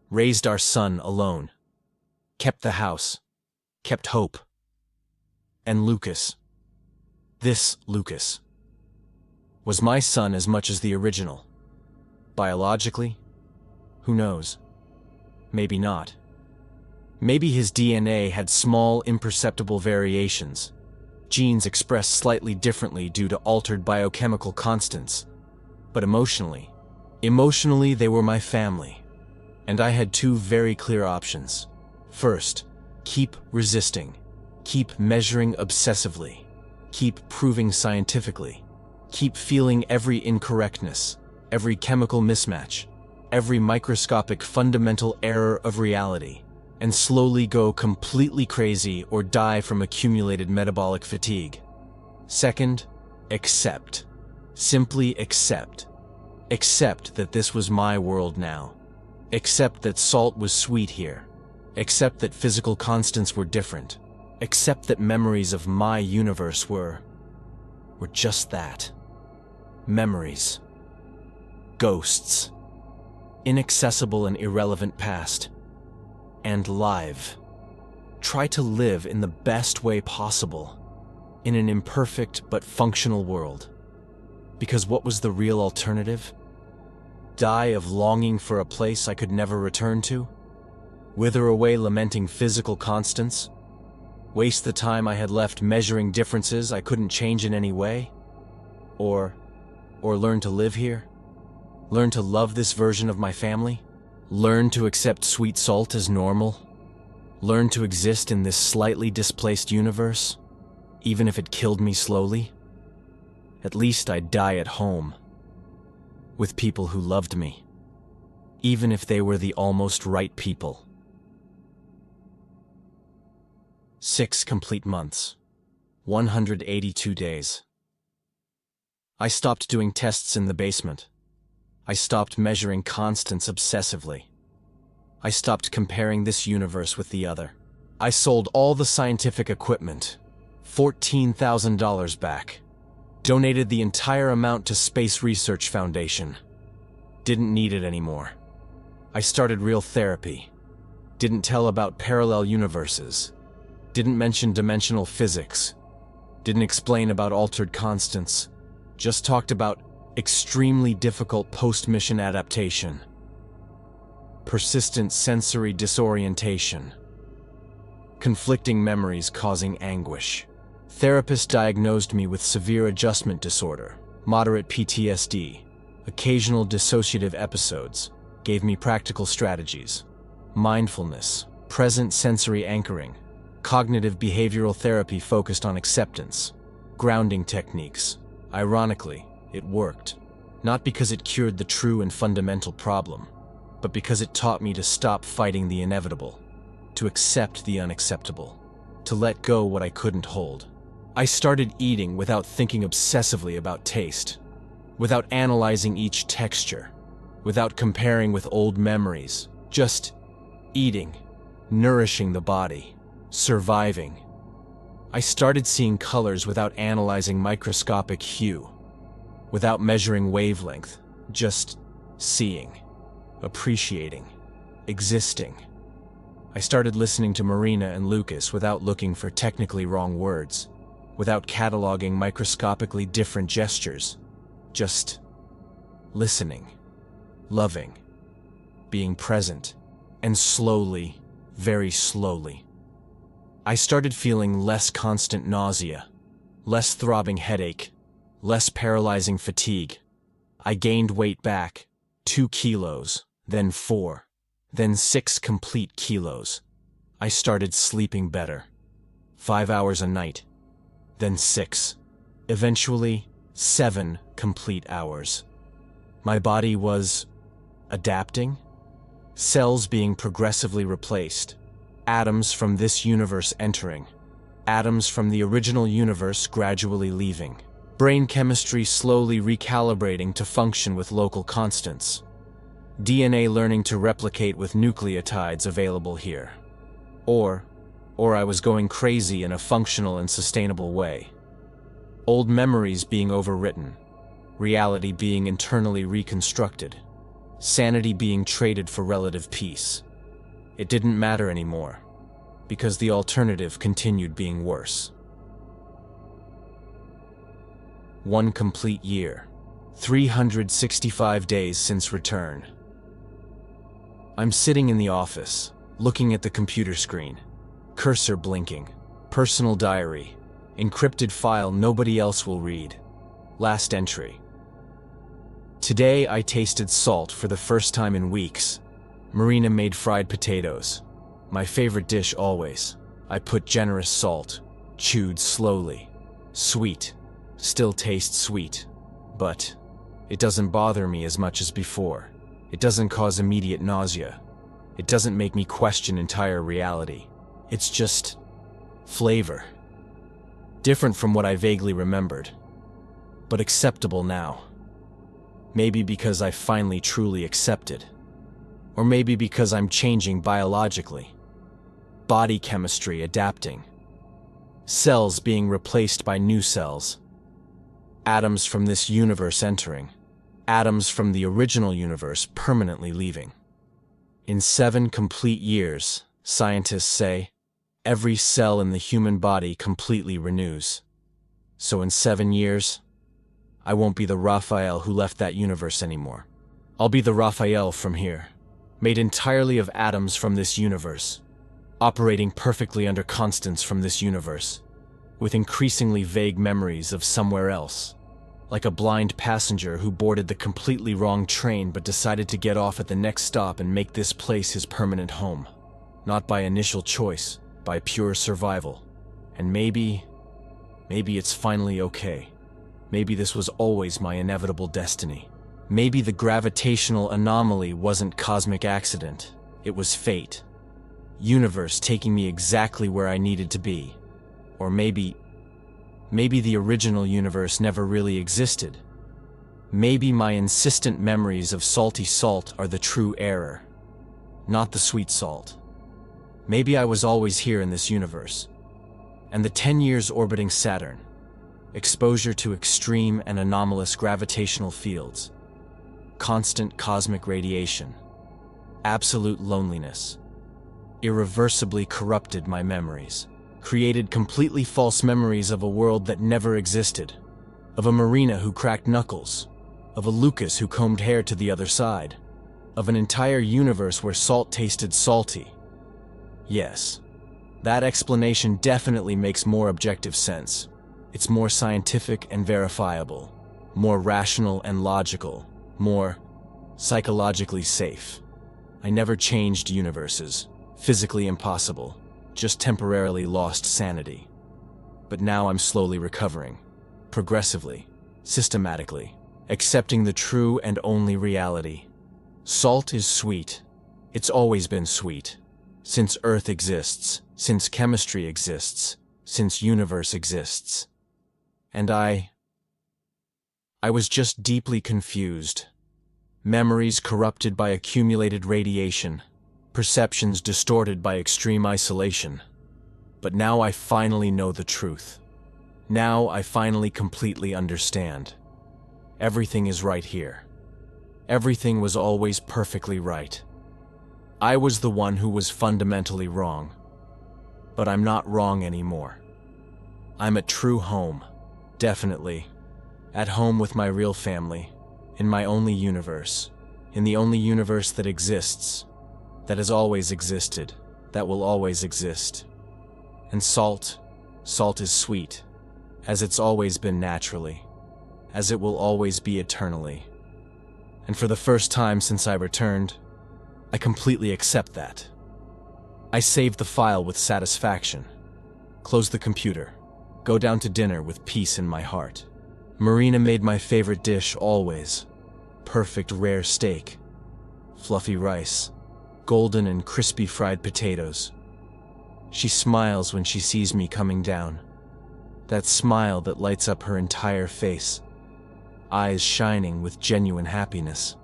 Raised our son alone. Kept the house. Kept hope. And Lucas. This Lucas. Was my son as much as the original. Biologically? Who knows? Maybe not. Maybe his DNA had small, imperceptible variations. Genes expressed slightly differently due to altered biochemical constants. But emotionally they were my family. And I had two very clear options. First, keep resisting. Keep measuring obsessively. Keep proving scientifically. Keep feeling every incorrectness, every chemical mismatch, every microscopic fundamental error of reality, and slowly go completely crazy or die from accumulated metabolic fatigue. Second, accept. Simply accept. Accept that this was my world now. Accept that salt was sweet here. Accept that physical constants were different. Accept that memories of my universe were just that. Memories. Ghosts. Inaccessible and irrelevant past. And live. Try to live in the best way possible, in an imperfect but functional world. Because what was the real alternative? Die of longing for a place I could never return to? Wither away lamenting physical constants? Waste the time I had left measuring differences I couldn't change in any way? Or learn to live here? Learn to love this version of my family? Learn to accept sweet salt as normal? Learn to exist in this slightly displaced universe, even if it killed me slowly? At least I'd die at home, with people who loved me, even if they were the almost right people. 6 complete months, 182 days. I stopped doing tests in the basement. I stopped measuring constants obsessively. I stopped comparing this universe with the other. I sold all the scientific equipment, $14,000 back. Donated the entire amount to Space Research Foundation. Didn't need it anymore. I started real therapy. Didn't tell about parallel universes. Didn't mention dimensional physics. Didn't explain about altered constants. Just talked about extremely difficult post-mission adaptation. Persistent sensory disorientation. Conflicting memories causing anguish. Therapist diagnosed me with severe adjustment disorder, moderate PTSD, occasional dissociative episodes, gave me practical strategies. Mindfulness, present sensory anchoring, cognitive behavioral therapy focused on acceptance, grounding techniques. Ironically, it worked. Not because it cured the true and fundamental problem, but because it taught me to stop fighting the inevitable, to accept the unacceptable, to let go what I couldn't hold. I started eating without thinking obsessively about taste, without analyzing each texture, without comparing with old memories, just eating, nourishing the body, surviving. I started seeing colors without analyzing microscopic hue, without measuring wavelength, just seeing, appreciating, existing. I started listening to Marina and Lucas without looking for technically wrong words, without cataloging microscopically different gestures, just listening, loving, being present, and slowly, very slowly, I started feeling less constant nausea, less throbbing headache, less paralyzing fatigue. I gained weight back, 2 kilos, then 4, then 6 complete kilos. I started sleeping better. 5 hours a night, then 6, eventually 7 complete hours. My body was adapting, cells being progressively replaced, atoms from this universe entering, atoms from the original universe gradually leaving, brain chemistry slowly recalibrating to function with local constants, DNA learning to replicate with nucleotides available here. Or I was going crazy in a functional and sustainable way. Old memories being overwritten, reality being internally reconstructed, sanity being traded for relative peace. It didn't matter anymore, because the alternative continued being worse. 1 complete year, 365 days since return. I'm sitting in the office, looking at the computer screen, cursor blinking, personal diary, encrypted file nobody else will read. Last entry. Today I tasted salt for the first time in weeks. Marina made fried potatoes. My favorite dish always. I put generous salt, chewed slowly. Sweet. Still tastes sweet. But it doesn't bother me as much as before. It doesn't cause immediate nausea. It doesn't make me question entire reality. It's just flavor. Different from what I vaguely remembered, but acceptable now. Maybe because I finally truly accepted. Or maybe because I'm changing biologically. Body chemistry adapting. Cells being replaced by new cells. Atoms from this universe entering. Atoms from the original universe permanently leaving. In 7 complete years, scientists say, every cell in the human body completely renews. So in 7 years, I won't be the Raphael who left that universe anymore. I'll be the Raphael from here, made entirely of atoms from this universe, operating perfectly under constants from this universe, with increasingly vague memories of somewhere else. Like a blind passenger who boarded the completely wrong train but decided to get off at the next stop and make this place his permanent home. Not by initial choice, by pure survival. And maybe it's finally okay. Maybe this was always my inevitable destiny. Maybe the gravitational anomaly wasn't cosmic accident. It was fate. Universe taking me exactly where I needed to be. Or maybe the original universe never really existed. Maybe my insistent memories of salty salt are the true error, not the sweet salt. Maybe I was always here in this universe. And the 10 years orbiting Saturn, exposure to extreme and anomalous gravitational fields, constant cosmic radiation, absolute loneliness, irreversibly corrupted my memories. Created completely false memories of a world that never existed, of a Marina who cracked knuckles, of a Lucas who combed hair to the other side, of an entire universe where salt tasted salty. Yes, that explanation definitely makes more objective sense. It's more scientific and verifiable, more rational and logical, more psychologically safe. I never changed universes, physically impossible. Just temporarily lost sanity. But now I'm slowly recovering, progressively, systematically, accepting the true and only reality. Salt is sweet. It's always been sweet. Since Earth exists, since chemistry exists, since universe exists. And I was just deeply confused. Memories corrupted by accumulated radiation. Perceptions distorted by extreme isolation. But now I finally know the truth. Now I finally completely understand. Everything is right here. Everything was always perfectly right. I was the one who was fundamentally wrong. But I'm not wrong anymore. I'm at true home, definitely. At home with my real family, in my only universe, in the only universe that exists. That has always existed, that will always exist. And salt is sweet, as it's always been naturally, as it will always be eternally. And for the first time since I returned, I completely accept that. I save the file with satisfaction. Close the computer. Go down to dinner with peace in my heart. Marina made my favorite dish always. Perfect rare steak. Fluffy rice. Golden and crispy fried potatoes. She smiles when she sees me coming down. That smile that lights up her entire face. Eyes shining with genuine happiness.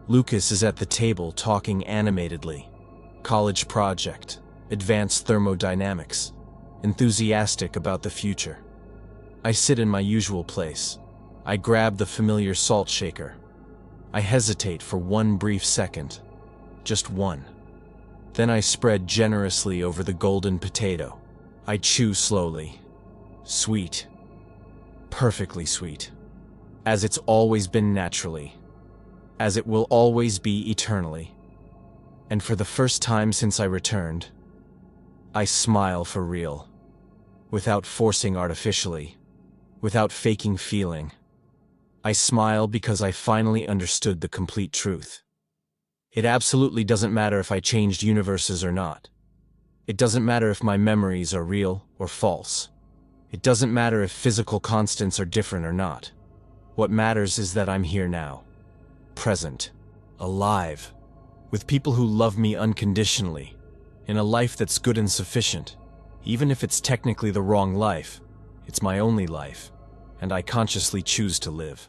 Lucas is at the table talking animatedly. College project, advanced thermodynamics, enthusiastic about the future. I sit in my usual place. I grab the familiar salt shaker. I hesitate for one brief second. Just one. Then I spread generously over the golden potato. I chew slowly. Sweet. Perfectly sweet. As it's always been naturally. As it will always be eternally. And for the first time since I returned, I smile for real. Without forcing artificially. Without faking feeling. I smile because I finally understood the complete truth. It absolutely doesn't matter if I changed universes or not. It doesn't matter if my memories are real or false. It doesn't matter if physical constants are different or not. What matters is that I'm here now. Present. Alive. With people who love me unconditionally. In a life that's good and sufficient. Even if it's technically the wrong life, it's my only life, and I consciously choose to live.